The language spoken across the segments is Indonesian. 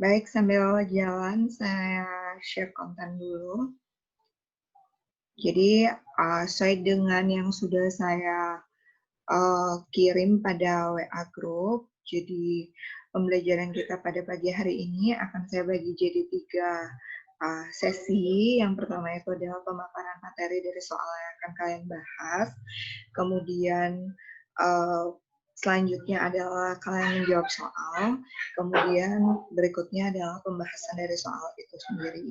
Baik, sambil jalan saya share konten dulu. Jadi, sesuai dengan yang sudah saya, kirim pada WA Group, jadi pembelajaran kita pada pagi hari ini akan saya bagi jadi 3 sesi. Yang pertama itu adalah pemaparan materi dari soal yang akan kalian bahas, kemudian, selanjutnya adalah kalian menjawab soal, kemudian berikutnya adalah pembahasan dari soal itu sendiri.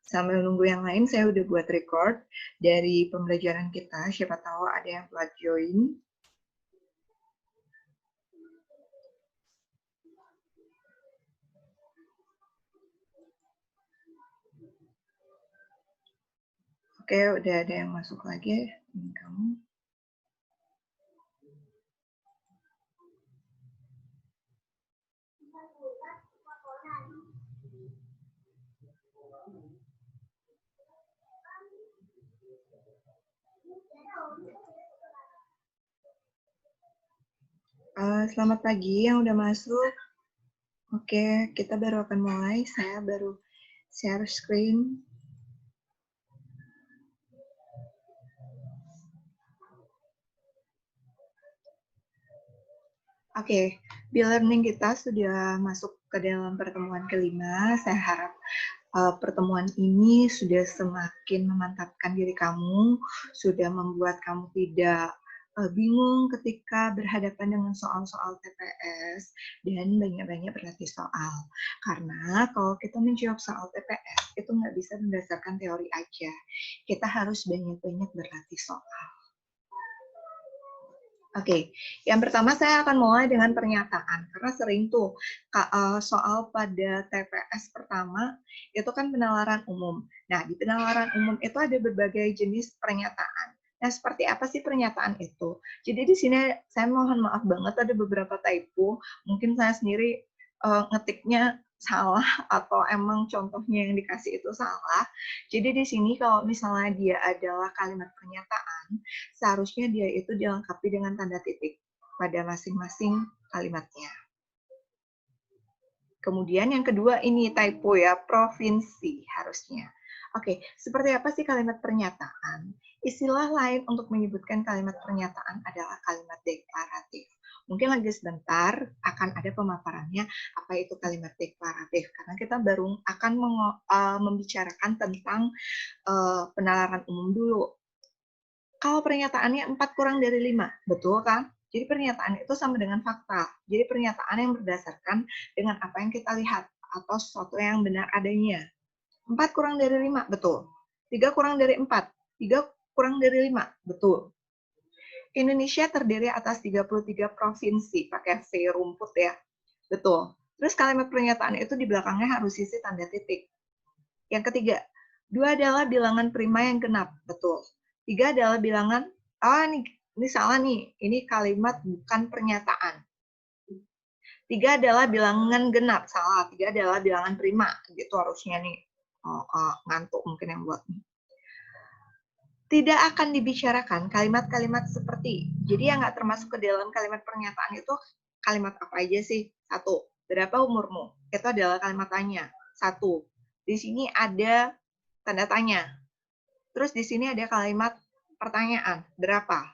Sambil nunggu yang lain, saya udah buat record dari pembelajaran kita, siapa tahu ada yang telat join. Oke, udah ada yang masuk lagi. Ini kamu. Selamat pagi yang udah masuk. Oke, kita baru akan mulai. Saya baru share screen. Oke, B-Learning kita sudah masuk ke dalam pertemuan kelima. Saya harap pertemuan ini sudah semakin memantapkan diri kamu, sudah membuat kamu tidak bingung ketika berhadapan dengan soal-soal TPS, dan banyak-banyak berlatih soal. Karena kalau kita menjawab soal TPS, itu nggak bisa berdasarkan teori aja. Kita harus banyak-banyak berlatih soal. Oke, yang pertama saya akan mulai dengan pernyataan, karena sering tuh soal pada TPS pertama itu kan penalaran umum. Nah, di penalaran umum itu ada berbagai jenis pernyataan. Nah, seperti apa sih pernyataan itu? Jadi di sini saya mohon maaf banget ada beberapa typo, mungkin saya sendiri ngetiknya salah atau emang contohnya yang dikasih itu salah. Jadi di sini kalau misalnya dia adalah kalimat pernyataan, seharusnya dia itu dilengkapi dengan tanda titik pada masing-masing kalimatnya. Kemudian yang kedua ini typo ya, provinsi harusnya. Oke, seperti apa sih kalimat pernyataan? Istilah lain untuk menyebutkan kalimat pernyataan adalah kalimat deklaratif. Mungkin lagi sebentar akan ada pemaparannya apa itu kalimat deklaratif, karena kita baru akan membicarakan tentang penalaran umum dulu. Kalau pernyataannya 4 kurang dari 5, betul kan? Jadi pernyataan itu sama dengan fakta. Jadi pernyataan yang berdasarkan dengan apa yang kita lihat atau sesuatu yang benar adanya. 4 kurang dari 5, betul. 3 kurang dari 4, 3 kurang dari 5, betul. Indonesia terdiri atas 33 provinsi, pakai V rumput ya, betul. Terus kalimat pernyataan itu di belakangnya harus isi tanda titik. Yang ketiga, 2 adalah bilangan prima yang genap, betul. 3 adalah bilangan, ini salah nih, ini kalimat bukan pernyataan. 3 adalah bilangan genap, salah. 3 adalah bilangan prima, gitu harusnya nih. Ngantuk mungkin yang buat nih. Tidak akan dibicarakan kalimat-kalimat seperti, jadi yang nggak termasuk ke dalam kalimat pernyataan itu kalimat apa aja sih? 1, berapa umurmu? Itu adalah kalimat tanya. 1, di sini ada tanda tanya. Terus di sini ada kalimat pertanyaan, berapa?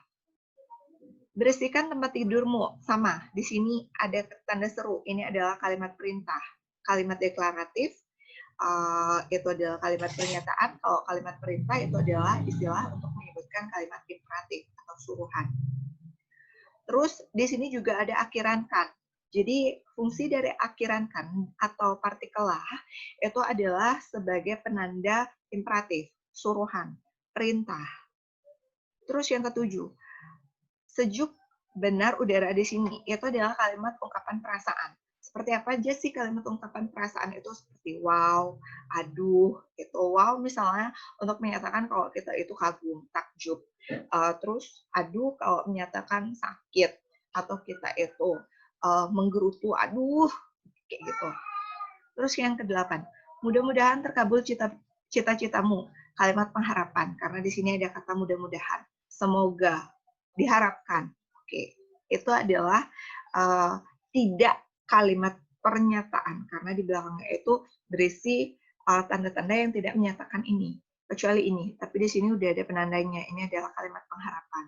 Bersihkan tempat tidurmu, sama. Di sini ada tanda seru, ini adalah kalimat perintah. Kalimat deklaratif, itu adalah kalimat pernyataan. Kalau kalimat perintah itu adalah istilah untuk menyebutkan kalimat imperatif atau suruhan. Terus di sini juga ada akhiran kan. Jadi fungsi dari akhiran kan atau partikel lah itu adalah sebagai penanda imperatif, suruhan, perintah. Terus yang ketujuh, sejuk benar udara di sini. Itu adalah kalimat ungkapan perasaan. Seperti apa aja sih kalimat ungkapan perasaan itu? Seperti wow, aduh, itu wow misalnya untuk menyatakan kalau kita itu kagum, takjub. Terus aduh kalau menyatakan sakit atau kita itu menggerutu, aduh, kayak gitu. Terus yang kedelapan, mudah-mudahan terkabul cita-citamu. Kalimat pengharapan, karena di sini ada kata mudah-mudahan. Semoga, diharapkan. Oke, itu adalah tidak kalimat pernyataan, karena di belakangnya itu berisi tanda-tanda yang tidak menyatakan ini, kecuali ini. Tapi di sini udah ada penandanya, ini adalah kalimat pengharapan.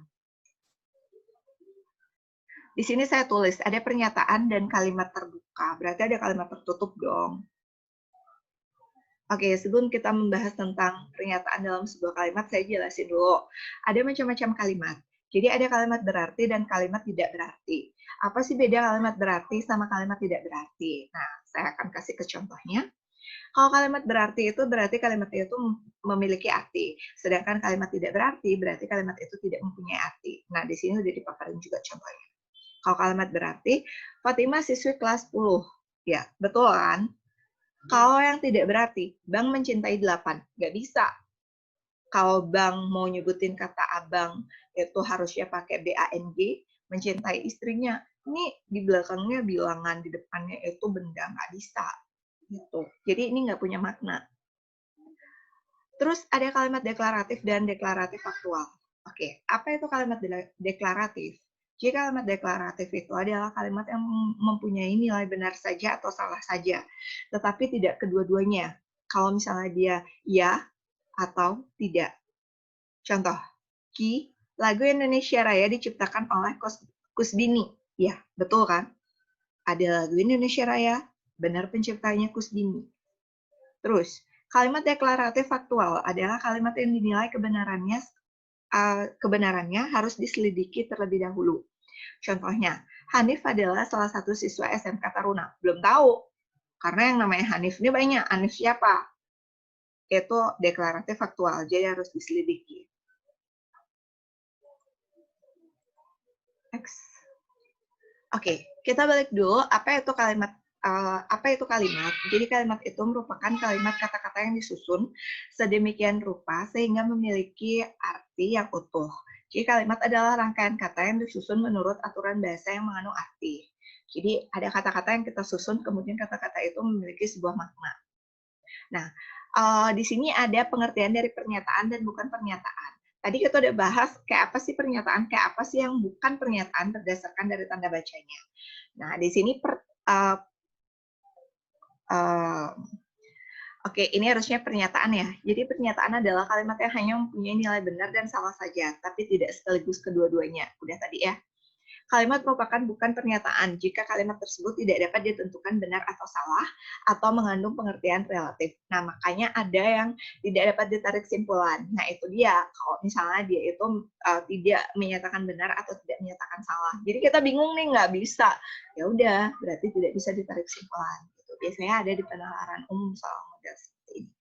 Di sini saya tulis ada pernyataan dan kalimat terbuka, berarti ada kalimat tertutup dong. Oke, sebelum kita membahas tentang pernyataan dalam sebuah kalimat, saya jelasin dulu. Ada macam-macam kalimat. Jadi ada kalimat berarti dan kalimat tidak berarti. Apa sih beda kalimat berarti sama kalimat tidak berarti? Nah, saya akan kasih ke contohnya. Kalau kalimat berarti itu berarti kalimat itu memiliki arti. Sedangkan kalimat tidak berarti kalimat itu tidak mempunyai arti. Nah, di sini udah dipaparin juga contohnya. Kalau kalimat berarti, Fatimah siswi kelas 10. Ya, betul kan? Kalau yang tidak berarti, Bang mencintai 8. Nggak bisa. Kalau Bang mau nyebutin kata abang, itu harusnya pakai BANG, mencintai istrinya. Ini di belakangnya bilangan, di depannya itu benda, nggak bisa. Gitu. Jadi ini nggak punya makna. Terus ada kalimat deklaratif dan deklaratif faktual. Oke, apa itu kalimat deklaratif? Jadi kalimat deklaratif itu adalah kalimat yang mempunyai nilai benar saja atau salah saja, tetapi tidak kedua-duanya. Kalau misalnya dia ya atau tidak. Contoh, Ki, lagu Indonesia Raya diciptakan oleh Kusdini. Ya, betul kan? Ada lagu Indonesia Raya, benar penciptanya Kusdini. Terus, kalimat deklaratif faktual adalah kalimat yang dinilai kebenarannya harus diselidiki terlebih dahulu. Contohnya, Hanif adalah salah satu siswa SMK Taruna. Belum tahu, karena yang namanya Hanif ini banyak. Hanif siapa? Itu deklaratif faktual, jadi harus diselidiki. Next. Oke, kita balik dulu. Apa itu kalimat? Jadi kalimat itu merupakan kalimat kata-kata yang disusun sedemikian rupa sehingga memiliki arti yang utuh. Jadi kalimat adalah rangkaian kata yang disusun menurut aturan bahasa yang mengandung arti. Jadi ada kata-kata yang kita susun, kemudian kata-kata itu memiliki sebuah makna. Nah, di sini ada pengertian dari pernyataan dan bukan pernyataan. Tadi kita udah bahas kayak apa sih pernyataan, kayak apa sih yang bukan pernyataan berdasarkan dari tanda bacanya. Nah, di sini Oke, ini harusnya pernyataan ya. Jadi pernyataan adalah kalimat yang hanya mempunyai nilai benar dan salah saja, tapi tidak sekaligus kedua-duanya. Udah tadi ya. Kalimat merupakan bukan pernyataan jika kalimat tersebut tidak dapat ditentukan benar atau salah atau mengandung pengertian relatif. Nah, makanya ada yang tidak dapat ditarik kesimpulan. Nah, itu dia. Kalau misalnya dia itu tidak menyatakan benar atau tidak menyatakan salah. Jadi kita bingung nih, nggak bisa. Ya udah, berarti tidak bisa ditarik kesimpulan. Gitu. Biasanya ada di penalaran umum soal model seperti ini.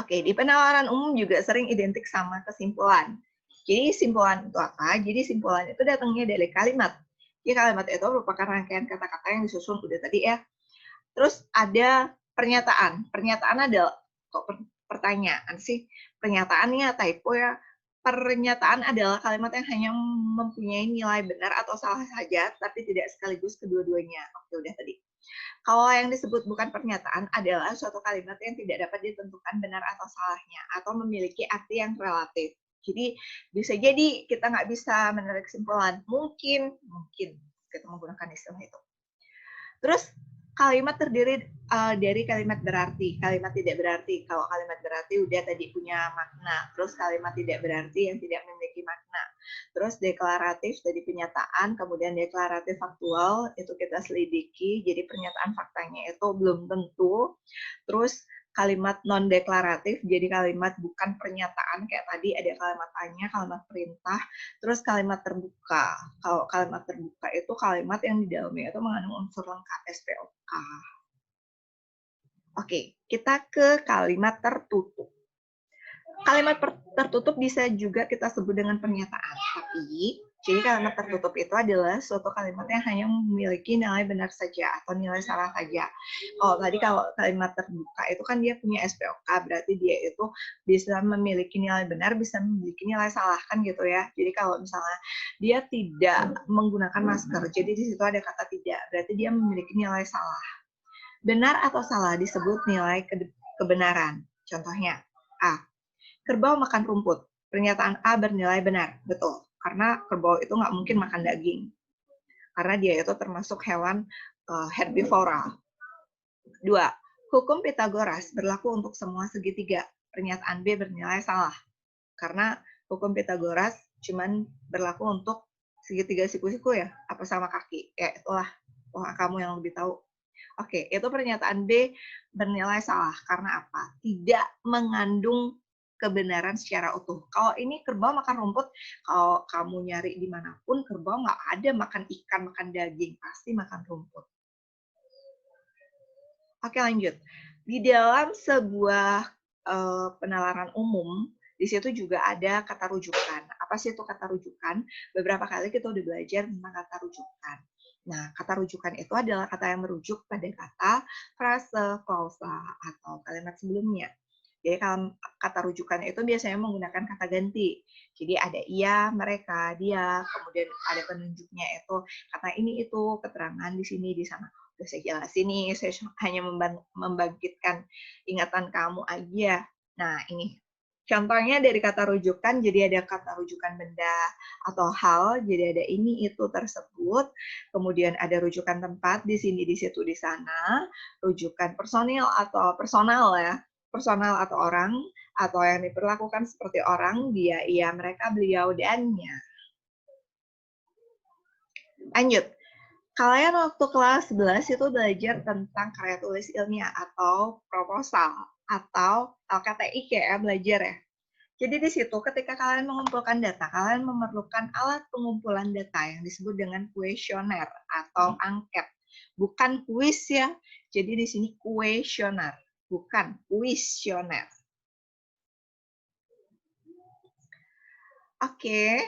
Oke, di penalaran umum juga sering identik sama kesimpulan. Jadi simpulan itu apa? Jadi simpulan itu datangnya dari kalimat. Jadi kalimat itu merupakan rangkaian kata-kata yang disusun udah tadi ya. Terus ada pernyataan. Pernyataan adalah kok pertanyaan sih? Pernyataannya typo ya. Pernyataan adalah kalimat yang hanya mempunyai nilai benar atau salah saja, tapi tidak sekaligus kedua-duanya. Oke, udah tadi. Kalau yang disebut bukan pernyataan adalah suatu kalimat yang tidak dapat ditentukan benar atau salahnya, atau memiliki arti yang relatif. Jadi bisa jadi kita nggak bisa menarik kesimpulan. Mungkin kita menggunakan istilah itu. Terus kalimat terdiri dari kalimat berarti, kalimat tidak berarti. Kalau kalimat berarti udah tadi punya makna. Terus kalimat tidak berarti yang tidak memiliki makna. Terus deklaratif tadi penyataan, kemudian deklaratif faktual itu kita selidiki. Jadi pernyataan faktanya itu belum tentu. Terus kalimat non deklaratif jadi kalimat bukan pernyataan kayak tadi ada kalimat tanya, kalimat perintah, terus kalimat terbuka. Kalau kalimat terbuka itu kalimat yang di dalamnya itu mengandung unsur lengkap SPOK. Oke, kita ke kalimat tertutup. Kalimat tertutup bisa juga kita sebut dengan pernyataan, tapi jadi kalimat tertutup itu adalah suatu kalimat yang hanya memiliki nilai benar saja atau nilai salah saja. Kalau kalimat terbuka itu kan dia punya SPOK, berarti dia itu bisa memiliki nilai benar, bisa memiliki nilai salah kan gitu ya. Jadi kalau misalnya dia tidak menggunakan masker, jadi di situ ada kata tidak, berarti dia memiliki nilai salah. Benar atau salah disebut nilai kebenaran. Contohnya, A. Kerbau makan rumput. Pernyataan A bernilai benar, betul. Karena kerbau itu nggak mungkin makan daging. karena dia itu termasuk hewan herbivora. 2. Hukum Pitagoras berlaku untuk semua segitiga. Pernyataan B bernilai salah. Karena hukum Pitagoras cuman berlaku untuk segitiga siku-siku ya, apa sama kaki. Ya itulah, kamu yang lebih tahu. Oke, itu pernyataan B bernilai salah. Karena apa? Tidak mengandung kebenaran secara utuh. Kalau ini kerbau makan rumput, kalau kamu nyari dimanapun, kerbau nggak ada makan ikan, makan daging. Pasti makan rumput. Oke, lanjut. Di dalam sebuah penalaran umum, di situ juga ada kata rujukan. Apa sih itu kata rujukan? Beberapa kali kita udah belajar tentang kata rujukan. Nah, kata rujukan itu adalah kata yang merujuk pada kata, frase, klausa, atau kalimat sebelumnya. Jadi kata rujukan itu biasanya menggunakan kata ganti. Jadi ada ia, mereka, dia, kemudian ada penunjuknya itu kata ini, itu, keterangan di sini, di sana. Udah saya jelasin nih, saya hanya membangkitkan ingatan kamu aja. Nah, ini contohnya dari kata rujukan, jadi ada kata rujukan benda atau hal, jadi ada ini, itu, tersebut. Kemudian ada rujukan tempat, di sini, di situ, di sana. Rujukan personil atau personal ya, personal atau orang, atau yang diperlakukan seperti orang, dia, ia, mereka, beliau, dannya. Lanjut. Kalian waktu kelas 11 itu belajar tentang karya tulis ilmiah atau proposal atau LKTI ya belajar ya. Jadi di situ ketika kalian mengumpulkan data, kalian memerlukan alat pengumpulan data yang disebut dengan kuesioner atau angket. Bukan kuis ya. Jadi di sini kuesioner, bukan kuesioner. Oke,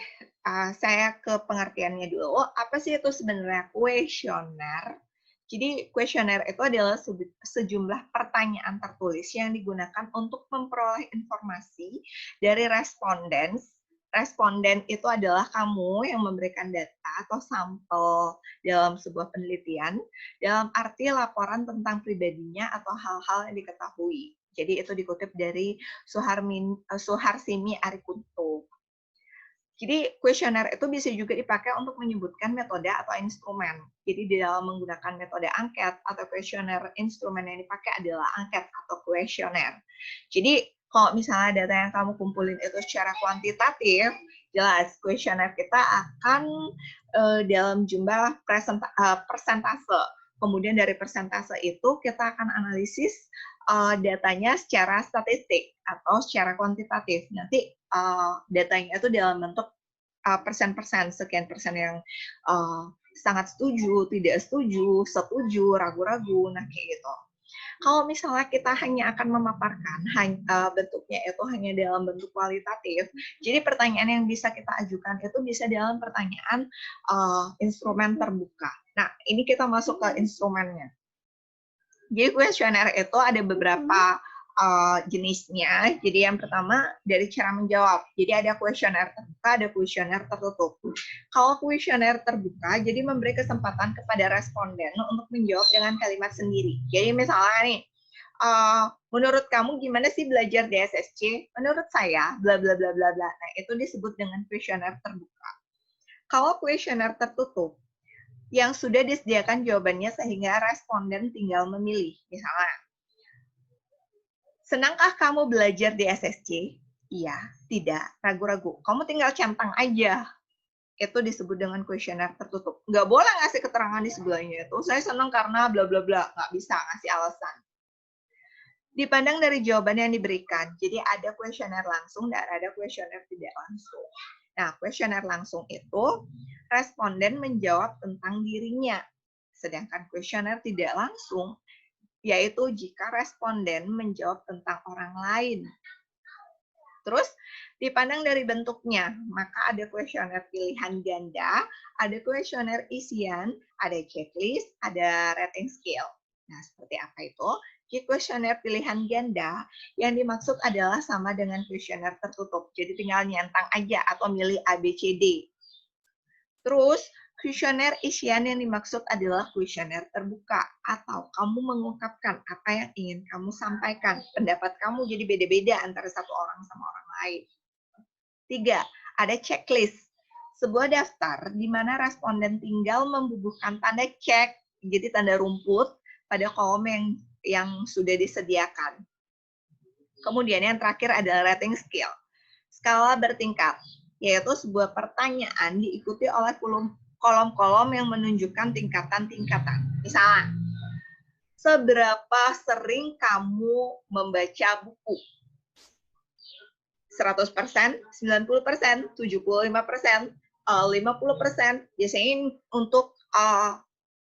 saya ke pengertiannya dulu. Apa sih itu sebenarnya kuesioner? Jadi kuesioner itu adalah sejumlah pertanyaan tertulis yang digunakan untuk memperoleh informasi dari responden. Responden itu adalah kamu yang memberikan data atau sampel dalam sebuah penelitian dalam arti laporan tentang pribadinya atau hal-hal yang diketahui. Jadi itu dikutip dari Suharsimi Arikunto. Jadi kuesioner itu bisa juga dipakai untuk menyebutkan metode atau instrumen. Jadi di dalam menggunakan metode angket atau kuesioner, instrumen yang dipakai adalah angket atau kuesioner. Jadi kalau misalnya data yang kamu kumpulin itu secara kuantitatif, jelas kuesioner kita akan dalam jumlah persentase. Kemudian dari persentase itu kita akan analisis datanya secara statistik atau secara kuantitatif. Nanti datanya itu dalam bentuk persen-persen, sekian persen yang sangat setuju, tidak setuju, setuju, ragu-ragu, nah kayak gitu. Kalau misalnya kita hanya akan memaparkan bentuknya itu hanya dalam bentuk kualitatif, jadi pertanyaan yang bisa kita ajukan itu bisa dalam pertanyaan instrumen terbuka. Nah, ini kita masuk ke instrumennya. Jadi kuesioner itu ada beberapa jenisnya. Jadi yang pertama dari cara menjawab. Jadi ada kuesioner terbuka, ada kuesioner tertutup. Kalau kuesioner terbuka, jadi memberi kesempatan kepada responden untuk menjawab dengan kalimat sendiri. Jadi misalnya nih, menurut kamu gimana sih belajar di SSC? Menurut saya, bla bla bla bla bla. Nah, itu disebut dengan kuesioner terbuka. Kalau kuesioner tertutup, yang sudah disediakan jawabannya sehingga responden tinggal memilih. Misalnya, senangkah kamu belajar di SSC? Iya, tidak, ragu-ragu. Kamu tinggal centang aja. Itu disebut dengan kuesioner tertutup. Nggak boleh ngasih keterangan di sebelahnya itu. Saya senang karena bla bla bla. Nggak bisa ngasih alasan. Dipandang dari jawaban yang diberikan. Jadi ada kuesioner langsung dan ada kuesioner tidak langsung. Nah, kuesioner langsung itu responden menjawab tentang dirinya. Sedangkan kuesioner tidak langsung yaitu jika responden menjawab tentang orang lain. Terus dipandang dari bentuknya, maka ada kuesioner pilihan ganda, ada kuesioner isian, ada checklist, ada rating scale. Nah, seperti apa itu? Jadi kuesioner pilihan ganda yang dimaksud adalah sama dengan kuesioner tertutup. Jadi tinggal nyentang aja atau milih A, B, C, D. Terus kuesioner isian yang dimaksud adalah kuesioner terbuka atau kamu mengungkapkan apa yang ingin kamu sampaikan. Pendapat kamu jadi beda-beda antara satu orang sama orang lain. 3, ada checklist. sebuah daftar di mana responden tinggal membubuhkan tanda cek, jadi tanda rumput, pada kolom yang sudah disediakan. Kemudian yang terakhir adalah rating scale, skala bertingkat, yaitu sebuah pertanyaan diikuti oleh kolom-kolom yang menunjukkan tingkatan-tingkatan. Misalnya, seberapa sering kamu membaca buku? 100%, 90%, 75%, 50%. Biasanya untuk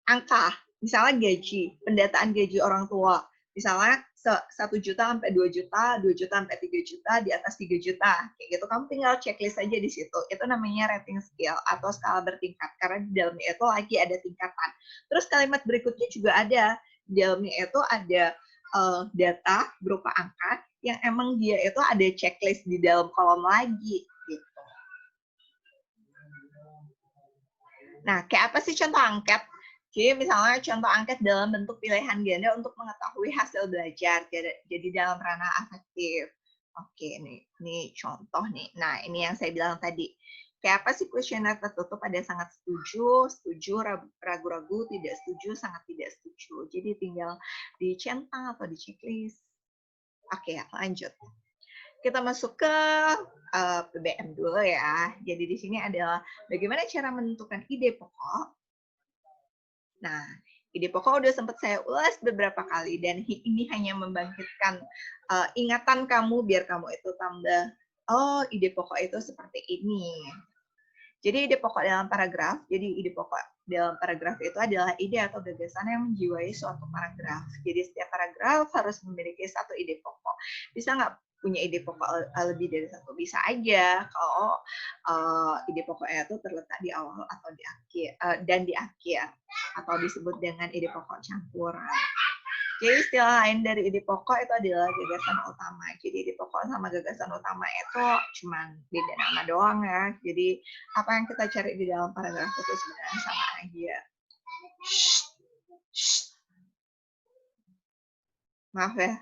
angka, misalnya gaji, pendataan gaji orang tua. Misalnya 1 juta sampai 2 juta, 2 juta sampai 3 juta, di atas 3 juta. Kayak gitu, kamu tinggal checklist aja di situ. Itu namanya rating scale atau skala bertingkat. Karena di dalamnya itu lagi ada tingkatan. Terus kalimat berikutnya juga ada. Di dalamnya itu ada data berupa angka yang emang dia itu ada checklist di dalam kolom lagi. Gitu. Nah, kayak apa sih contoh angket? Jadi misalnya contoh angket dalam bentuk pilihan ganda untuk mengetahui hasil belajar, jadi dalam ranah afektif. Oke, ini contoh nih. Nah, ini yang saya bilang tadi. Kayak apa sih kuesioner tertutup? Ada sangat setuju, setuju, ragu-ragu, tidak setuju, sangat tidak setuju. Jadi tinggal dicentang atau di checklist. Oke, lanjut. Kita masuk ke PBM dulu ya. Jadi di sini adalah bagaimana cara menentukan ide pokok. Nah, ide pokok udah sempat saya ulas beberapa kali dan ini hanya membangkitkan ingatan kamu biar kamu itu tambah, oh ide pokok itu seperti ini. Jadi ide pokok dalam paragraf, itu adalah ide atau gagasan yang menjiwai suatu paragraf. Jadi setiap paragraf harus memiliki satu ide pokok. Bisa nggak punya ide pokok lebih dari satu? Bisa aja kalau ide pokoknya itu terletak di awal atau di akhir dan di akhir, atau disebut dengan ide pokok campuran. Jadi istilah lain dari ide pokok itu adalah gagasan utama. Jadi ide pokok sama gagasan utama itu cuma beda nama doang ya. Jadi apa yang kita cari di dalam paragraf itu sebenarnya sama aja. Maaf ya.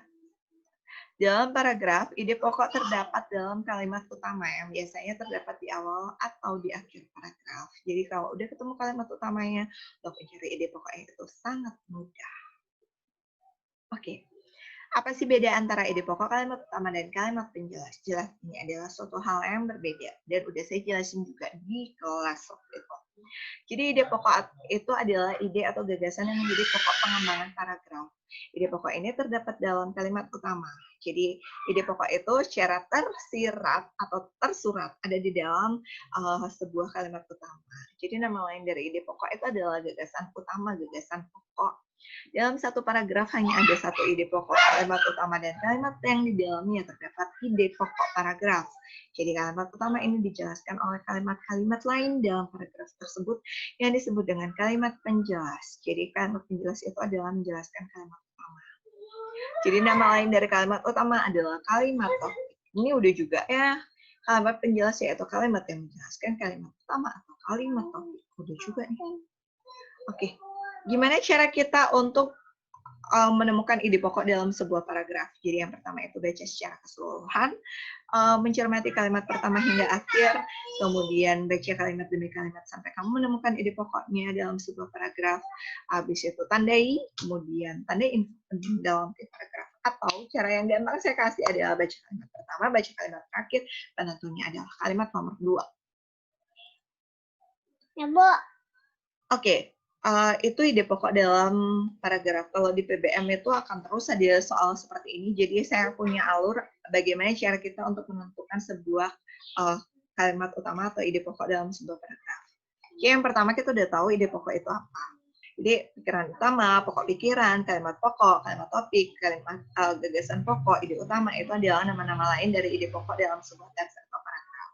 Dalam paragraf, ide pokok terdapat dalam kalimat utama yang biasanya terdapat di awal atau di akhir paragraf. Jadi kalau udah ketemu kalimat utamanya, untuk mencari ide pokoknya itu sangat mudah. Oke. Apa sih beda antara ide pokok, kalimat utama, dan kalimat penjelas? Jelas ini adalah suatu hal yang berbeda. Dan udah saya jelasin juga di kelas waktu itu. Jadi ide pokok itu adalah ide atau gagasan yang menjadi pokok pengembangan paragraf. Ide pokok ini terdapat dalam kalimat utama. Jadi ide pokok itu secara tersirat atau tersurat ada di dalam sebuah kalimat utama. Jadi nama lain dari ide pokok itu adalah gagasan utama, gagasan pokok. Dalam satu paragraf hanya ada satu ide pokok, kalimat utama, dan kalimat yang di dalamnya terdapat ide pokok paragraf. Jadi kalimat utama ini dijelaskan oleh kalimat-kalimat lain dalam paragraf tersebut yang disebut dengan kalimat penjelas. Jadi kalimat penjelas itu adalah menjelaskan kalimat utama. Jadi nama lain dari kalimat utama adalah kalimat topik. Ini udah juga ya. Kalimat penjelas yaitu kalimat yang menjelaskan kalimat utama atau kalimat topik. Udah juga nih. Oke. Gimana cara kita untuk menemukan ide pokok dalam sebuah paragraf? Jadi yang pertama itu baca secara keseluruhan, mencermati kalimat pertama hingga akhir, kemudian baca kalimat demi kalimat sampai kamu menemukan ide pokoknya dalam sebuah paragraf. Habis itu tandai, kemudian tandai dalam paragraf. Atau cara yang gampang saya kasih adalah baca kalimat pertama, baca kalimat terakhir, penentunya adalah kalimat nomor 2. Ya, Bu. Oke. Itu ide pokok dalam paragraf. Kalau di PBM itu akan terus ada soal seperti ini. Jadi saya punya alur bagaimana cara kita untuk menentukan sebuah kalimat utama atau ide pokok dalam sebuah paragraf. Oke, yang pertama kita udah tahu ide pokok itu apa. Jadi pikiran utama, pokok pikiran, kalimat pokok, kalimat topik, kalimat gagasan pokok, ide utama itu adalah nama-nama lain dari ide pokok dalam sebuah teks atau paragraf.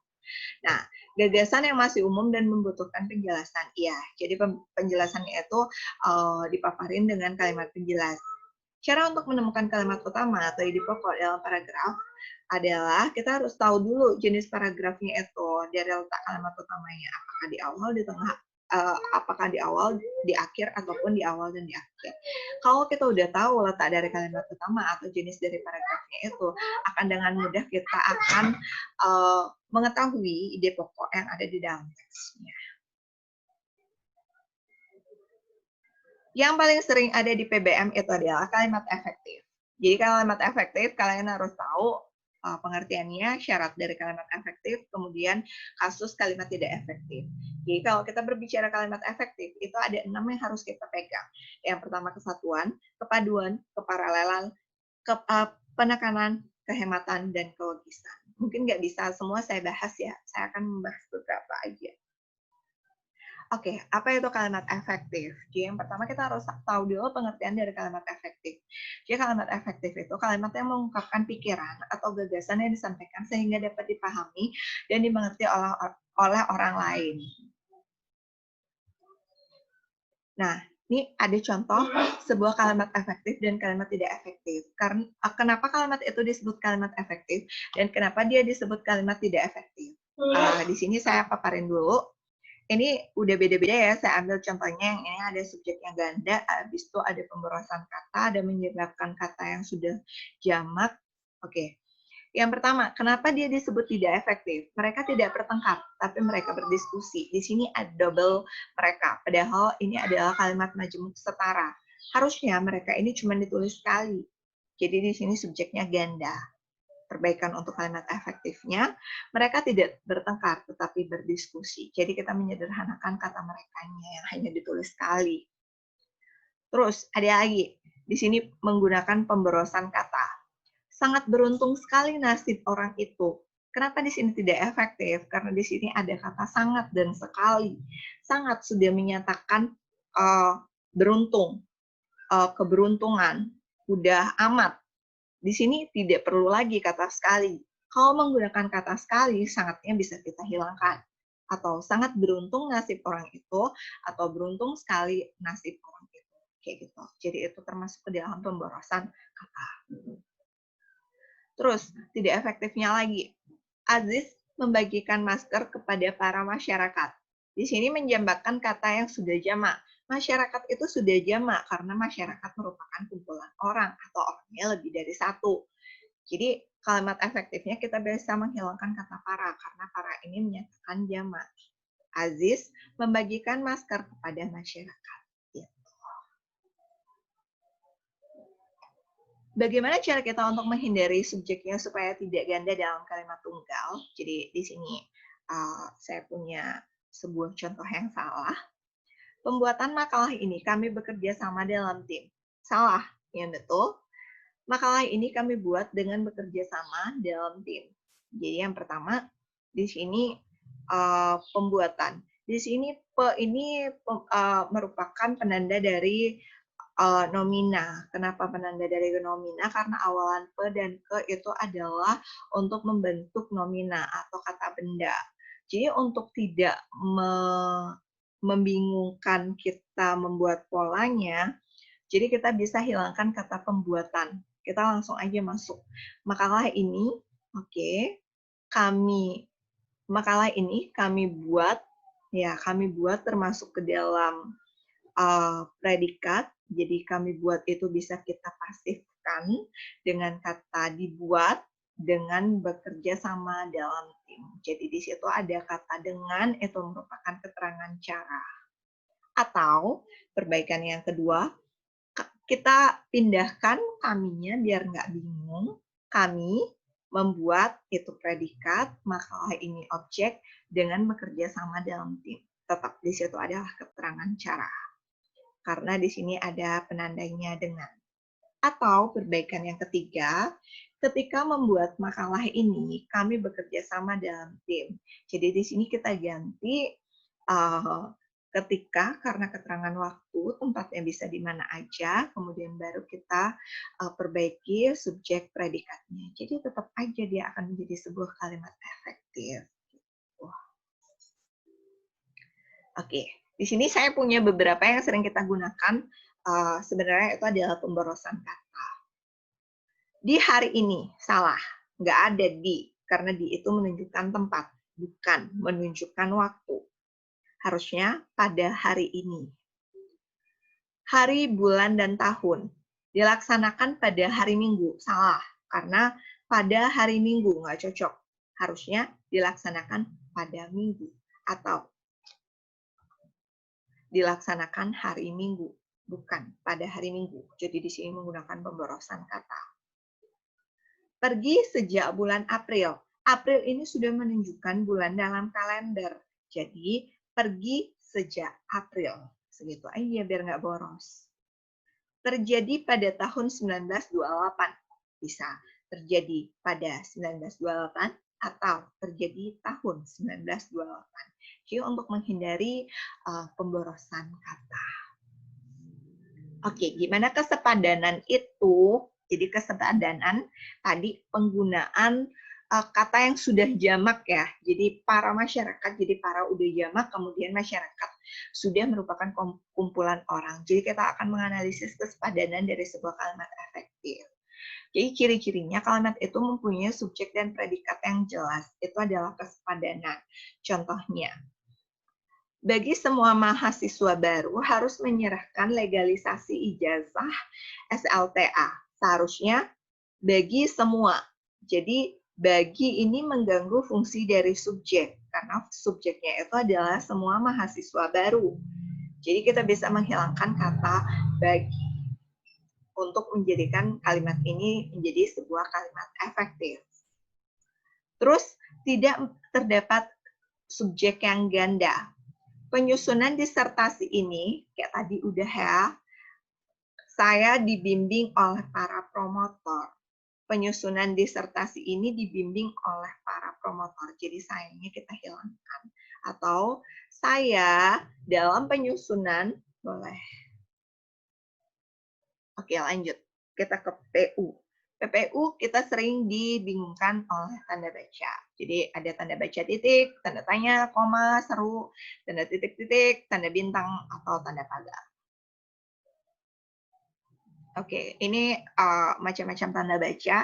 Nah, gagasan yang masih umum dan membutuhkan penjelasan. Iya, jadi penjelasannya itu dipaparin dengan kalimat penjelas. Cara untuk menemukan kalimat utama atau ide pokok dalam paragraf adalah kita harus tahu dulu jenis paragrafnya itu dari letak kalimat utamanya. Apakah di awal, di tengah, apakah di awal, di akhir, ataupun di awal dan di akhir. Kalau kita udah tahu letak dari kalimat utama atau jenis dari paragraf kalimatnya itu, akan dengan mudah kita akan mengetahui ide pokok yang ada di dalam teksnya. Yang paling sering ada di PBM itu adalah kalimat efektif. Jadi kalimat efektif kalian harus tahu pengertiannya, syarat dari kalimat efektif, kemudian kasus kalimat tidak efektif. Jadi kalau kita berbicara kalimat efektif, itu ada 6 yang harus kita pegang. Yang pertama kesatuan, kepaduan, keparalelan, penekanan, kehematan, dan kelogisan. Mungkin nggak bisa semua saya bahas ya, saya akan membahas beberapa aja. Oke, apa itu kalimat efektif? Jadi yang pertama kita harus tahu dulu pengertian dari kalimat efektif. Jadi kalimat efektif itu kalimat yang mengungkapkan pikiran atau gagasan yang disampaikan sehingga dapat dipahami dan dimengerti oleh orang lain. Nah, ini ada contoh sebuah kalimat efektif dan kalimat tidak efektif. Karena kenapa kalimat itu disebut kalimat efektif dan kenapa dia disebut kalimat tidak efektif? Di sini saya paparin dulu. Ini udah beda-beda ya, saya ambil contohnya yang ini ada subjeknya ganda, habis itu ada pemborosan kata, ada menyebabkan kata yang sudah jamak. Oke. Yang pertama, kenapa dia disebut tidak efektif? Mereka tidak bertengkar, tapi mereka berdiskusi. Di sini ada double mereka, padahal ini adalah kalimat majemuk setara. Harusnya mereka ini cuma ditulis sekali. Jadi di sini subjeknya ganda. Perbaikan untuk kalimat efektifnya, mereka tidak bertengkar tetapi berdiskusi. Jadi kita menyederhanakan kata merekanya yang hanya ditulis sekali. Terus ada lagi, di sini menggunakan pemborosan kata. Sangat beruntung sekali nasib orang itu. Kenapa di sini tidak efektif? Karena di sini ada kata sangat dan sekali. Sangat sudah menyatakan beruntung, keberuntungan, udah amat. Di sini tidak perlu lagi kata sekali. Kalau menggunakan kata sekali, sangatnya bisa kita hilangkan. Atau sangat beruntung nasib orang itu, atau beruntung sekali nasib orang itu. Kayak gitu. Jadi itu termasuk ke dalam pemborosan kata. Terus, tidak efektifnya lagi. Aziz membagikan masker kepada para masyarakat. Di sini menjambakkan kata yang sudah jamak. Masyarakat itu sudah jamak karena masyarakat merupakan kumpulan orang atau orangnya lebih dari satu. Jadi kalimat efektifnya kita bisa menghilangkan kata para karena para ini menyatakan jamak. Aziz membagikan masker kepada masyarakat. Bagaimana cara kita untuk menghindari subjeknya supaya tidak ganda dalam kalimat tunggal? Jadi di sini saya punya sebuah contoh yang salah. Pembuatan makalah ini kami bekerja sama dalam tim. Salah, yang betul. Makalah ini kami buat dengan bekerja sama dalam tim. Jadi yang pertama di sini pembuatan. Di sini ini merupakan penanda dari nomina. Kenapa penanda dari nomina? Karena awalan pe dan ke itu adalah untuk membentuk nomina atau kata benda. Jadi untuk tidak membingungkan kita membuat polanya, jadi kita bisa hilangkan kata pembuatan. Kita langsung aja masuk. Makalah ini, makalah ini kami buat, ya kami buat termasuk ke dalam predikat. Jadi kami buat itu bisa kita pasifkan dengan kata dibuat dengan bekerja sama dalam tim. Jadi di situ ada kata dengan, itu merupakan keterangan cara. Atau perbaikan yang kedua, kita pindahkan kaminya biar nggak bingung. Kami membuat itu predikat, makalah ini objek dengan bekerja sama dalam tim. Tetap di situ adalah keterangan cara. Karena di sini ada penandanya dengan. Atau perbaikan yang ketiga, ketika membuat makalah ini, kami bekerja sama dalam tim. Jadi di sini kita ganti ketika karena keterangan waktu, tempatnya bisa di mana aja, kemudian baru kita perbaiki subjek predikatnya. Jadi tetap aja dia akan menjadi sebuah kalimat efektif. Oke, di sini saya punya beberapa yang sering kita gunakan. Sebenarnya itu adalah pemborosan kata. Di hari ini, salah. Nggak ada di, karena di itu menunjukkan tempat, bukan menunjukkan waktu. Harusnya pada hari ini. Hari, bulan, dan tahun dilaksanakan pada hari Minggu. Salah, Karena pada hari Minggu nggak cocok. Harusnya dilaksanakan pada Minggu atau dilaksanakan hari Minggu, bukan pada hari Minggu. Jadi di sini menggunakan pemborosan kata. Pergi sejak bulan April. April ini sudah menunjukkan bulan dalam kalender. Jadi, pergi sejak April. Segitu aja biar nggak boros. Terjadi pada tahun 1928. Bisa terjadi pada 1928 atau terjadi tahun 1928. Jadi, untuk menghindari pemborosan kata. Oke, gimana kesepadanan itu? Jadi kesepadanan tadi penggunaan kata yang sudah jamak ya. Jadi para masyarakat, jadi para udah jamak, kemudian masyarakat sudah merupakan kumpulan orang. Jadi kita akan menganalisis kesepadanan dari sebuah kalimat efektif. Jadi ciri-cirinya kalimat itu mempunyai subjek dan predikat yang jelas. Itu adalah kesepadanan. Contohnya, bagi semua mahasiswa baru harus menyerahkan legalisasi ijazah SLTA. Seharusnya bagi semua. Jadi bagi ini mengganggu fungsi dari subjek karena subjeknya itu adalah semua mahasiswa baru. Jadi kita bisa menghilangkan kata bagi untuk menjadikan kalimat ini menjadi sebuah kalimat efektif. Terus tidak terdapat subjek yang ganda. Penyusunan disertasi ini, kayak tadi udah ya, saya dibimbing oleh para promotor. Penyusunan disertasi ini dibimbing oleh para promotor. Jadi sayangnya kita hilangkan. Atau saya dalam penyusunan, boleh. Oke, lanjut. Kita ke PU. PPU kita sering dibingungkan oleh tanda baca. Jadi ada tanda baca titik, tanda tanya, koma, seru, tanda titik-titik, tanda bintang, atau tanda pagar. Oke, ini macam-macam tanda baca.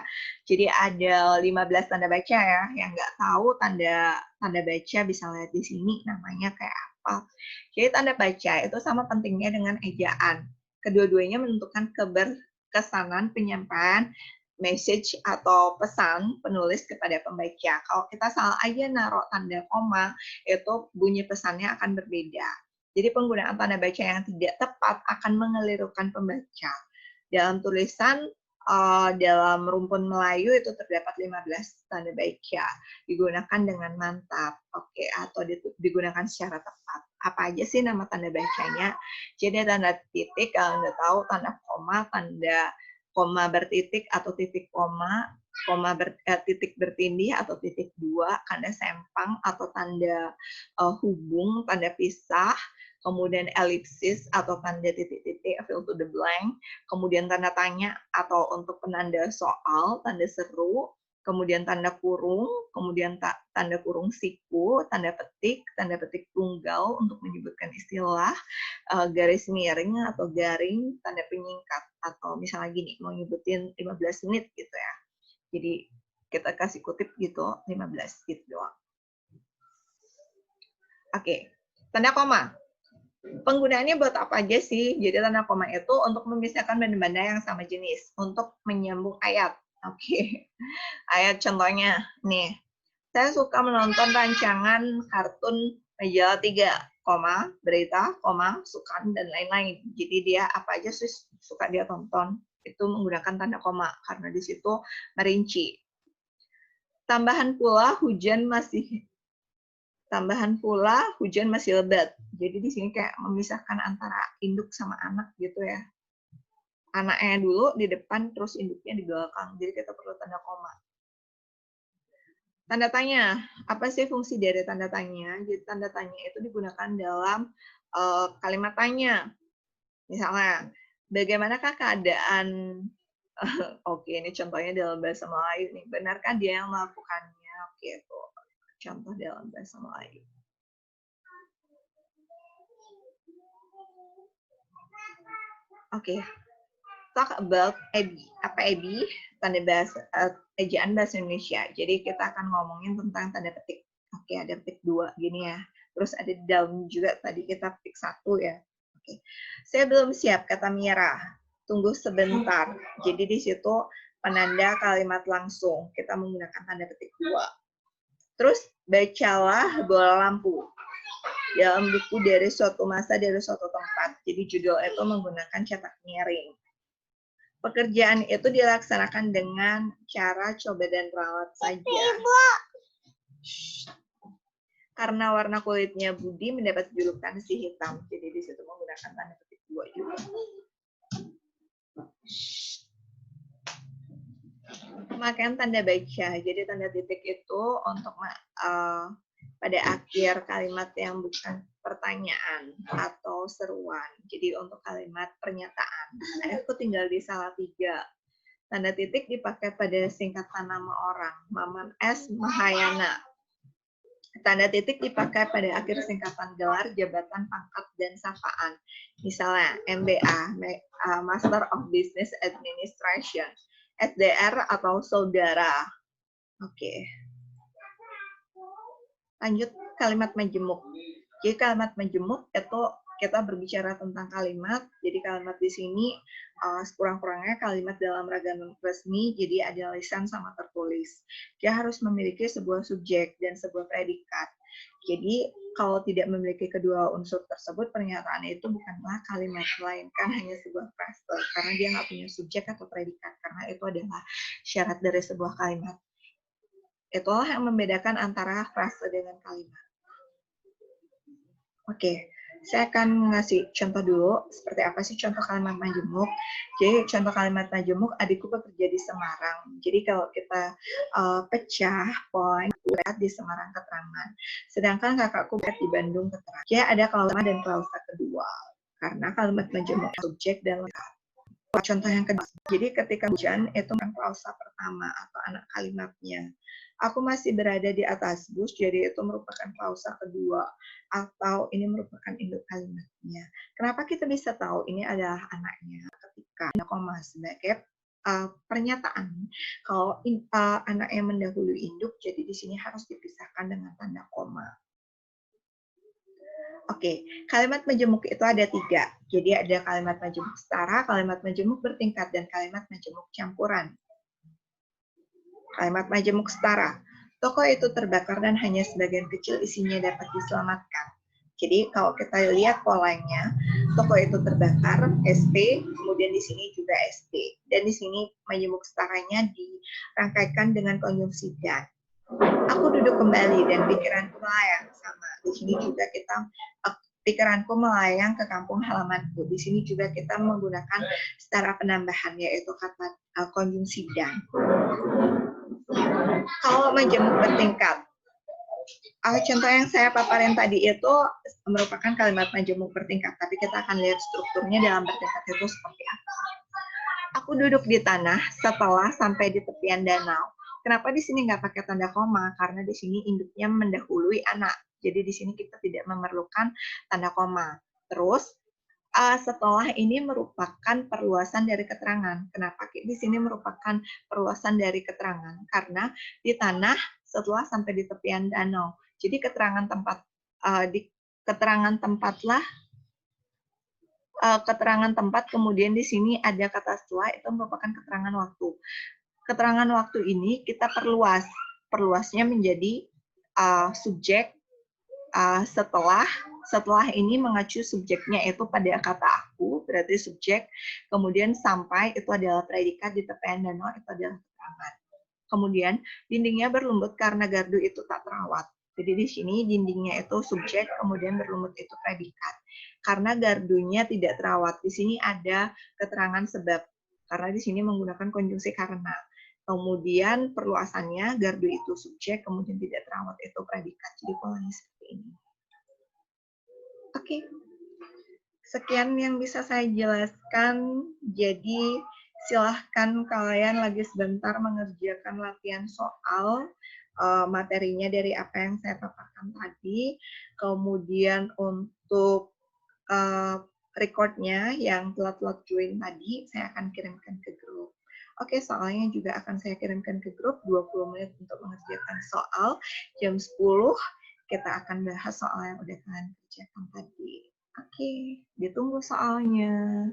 Jadi ada 15 tanda baca ya. Yang nggak tahu tanda baca bisa lihat di sini namanya kayak apa. Jadi tanda baca itu sama pentingnya dengan ejaan. Kedua-duanya menentukan keberkesanan penyampaian message atau pesan penulis kepada pembaca. Kalau kita salah aja naruh tanda koma, itu bunyi pesannya akan berbeda. Jadi penggunaan tanda baca yang tidak tepat akan mengelirukan pembaca. Dalam tulisan dalam rumpun Melayu itu terdapat 15 tanda baca. Digunakan dengan mantap, oke, atau digunakan secara tepat. Apa aja sih nama tanda bacanya? Jadi tanda titik, kalau Anda tahu, tanda koma bertitik atau titik koma titik bertindih atau titik dua, tanda sempang atau tanda hubung, tanda pisah, kemudian elipsis atau tanda titik-titik, fill to the blank, kemudian tanda tanya atau untuk penanda soal, tanda seru, kemudian tanda kurung, kemudian tanda kurung siku, tanda petik tunggal untuk menyebutkan istilah, garis miring atau garing, tanda penyingkat, atau misalnya gini, mau nyebutin 15 menit gitu ya. Jadi kita kasih kutip gitu, 15 gitu doang. Oke, tanda koma. Penggunaannya buat apa aja sih? Jadi tanda koma itu untuk memisahkan benda-benda yang sama jenis, untuk menyambung ayat. Oke. Ayat contohnya nih. Saya suka menonton rancangan kartun majalah 3, berita, sukan, dan lain-lain. Jadi dia apa aja sih suka dia tonton. Itu menggunakan tanda koma, karena di situ merinci. Tambahan pula hujan masih lebat. Jadi di sini kayak memisahkan antara induk sama anak gitu ya. Anaknya dulu di depan, terus induknya di belakang. Jadi kita perlu tanda koma. Tanda tanya, apa sih fungsi dari tanda tanya? Jadi tanda tanya itu digunakan dalam kalimat tanya. Misalnya, bagaimanakah keadaan? Oke, ini contohnya dalam bahasa Melayu nih. Benarkah dia yang melakukannya? Oke, itu contoh dalam bahasa Melayu. Oke, talk about EBI. Apa EBI? Tanda bahasa ejaan bahasa Indonesia. Jadi kita akan ngomongin tentang tanda petik. Oke, ada petik 2 gini ya. Terus ada down juga, tadi kita petik 1 ya. Oke. Saya belum siap, kata Mira. Tunggu sebentar. Jadi di situ penanda kalimat langsung. Kita menggunakan tanda petik 2. Terus, bacalah bola lampu dalam buku dari suatu masa, dari suatu tempat. Jadi judul itu menggunakan cetak miring. Pekerjaan itu dilaksanakan dengan cara coba dan ralat saja. Karena warna kulitnya Budi mendapat julukan si hitam. Jadi di situ menggunakan tanda petik 2 juga. Pemakaian tanda baca. Jadi tanda titik itu untuk pada akhir kalimat yang bukan pertanyaan atau seruan. Jadi untuk kalimat pernyataan. Aku tinggal di Salatiga. Tanda titik dipakai pada singkatan nama orang. Maman S. Mahayana. Tanda titik dipakai pada akhir singkatan gelar, jabatan, pangkat, dan sapaan. Misalnya MBA, Master of Business Administration, SDR atau saudara. Oke. Lanjut kalimat majemuk. Jadi kalimat majemuk itu kita berbicara tentang kalimat. Jadi kalimat di sini sekurang-kurangnya kalimat dalam ragam resmi, jadi ada lisan sama tertulis. Dia harus memiliki sebuah subjek dan sebuah predikat. Jadi kalau tidak memiliki kedua unsur tersebut, pernyataan itu bukanlah kalimat, melainkan hanya sebuah frase, karena dia nggak punya subjek atau predikat, karena itu adalah syarat dari sebuah kalimat. Itulah yang membedakan antara frase dengan kalimat. Oke, saya akan ngasih contoh dulu, seperti apa sih contoh kalimat majemuk. Jadi contoh kalimat majemuk, adikku bekerja di Semarang. Jadi kalau kita pecah poin, lihat di Semarang keterangan. Sedangkan kakakku bekerja di Bandung keterangan. Ya ada klausa dan klausa kedua. Karena kalimat majemuk subjek dan lengkap. Contoh yang kedua, jadi ketika hujan itu kan klausa pertama atau anak kalimatnya. Aku masih berada di atas bus, jadi itu merupakan klausa kedua atau ini merupakan induk kalimatnya. Kenapa kita bisa tahu ini adalah anaknya? Ketika ada koma sebagai pernyataan. Kalau anak yang mendahului induk, jadi di sini harus dipisahkan dengan tanda koma. Oke, kalimat majemuk itu ada 3. Jadi ada kalimat majemuk setara, kalimat majemuk bertingkat, dan kalimat majemuk campuran. Kalimat majemuk setara. Toko itu terbakar dan hanya sebagian kecil isinya dapat diselamatkan. Jadi kalau kita lihat polanya, toko itu terbakar, SP, kemudian di sini juga SP. Dan di sini majemuk setaranya dirangkaikan dengan konjungsi dan. Aku duduk kembali dan pikiranku melayang sama. Di sini juga kita pikiranku melayang ke kampung halamanku. Di sini juga kita menggunakan setara penambahan yaitu kata konjungsi dan. Kalau majemuk bertingkat, contoh yang saya paparin tadi itu merupakan kalimat majemuk bertingkat, tapi kita akan lihat strukturnya dalam bertingkat itu seperti apa. Aku duduk di tanah setelah sampai di tepian danau. Kenapa di sini nggak pakai tanda koma? Karena di sini induknya mendahului anak. Jadi di sini kita tidak memerlukan tanda koma. Terus setelah ini merupakan perluasan dari keterangan. Kenapa di sini merupakan perluasan dari keterangan? Karena di tanah setelah sampai di tepian danau. Jadi keterangan tempat di keterangan tempatlah keterangan tempat, kemudian di sini ada kata setelah, itu merupakan keterangan waktu. Keterangan waktu ini kita perluas. Perluasnya menjadi subjek setelah ini mengacu subjeknya itu pada kata aku, berarti subjek, kemudian sampai itu adalah predikat, di tepian danau itu adalah keterangan. Kemudian dindingnya berlumut karena gardu itu tak terawat. Jadi di sini dindingnya itu subjek, kemudian berlumut itu predikat. Karena gardunya tidak terawat. Di sini ada keterangan sebab. Karena di sini menggunakan konjungsi karena. Kemudian perluasannya gardu itu subjek, kemudian tidak terawat itu predikat. Jadi polanya seperti ini. Oke. Sekian yang bisa saya jelaskan. Jadi silahkan kalian lagi sebentar mengerjakan latihan soal materinya dari apa yang saya paparkan tadi. Kemudian untuk recordnya yang telat-telat join tadi, saya akan kirimkan ke grup. Oke, soalnya juga akan saya kirimkan ke grup 20 menit untuk mengerjakan soal. Jam 10 kita akan bahas soal yang udah kalian kerjakan tadi. Oke, ditunggu soalnya.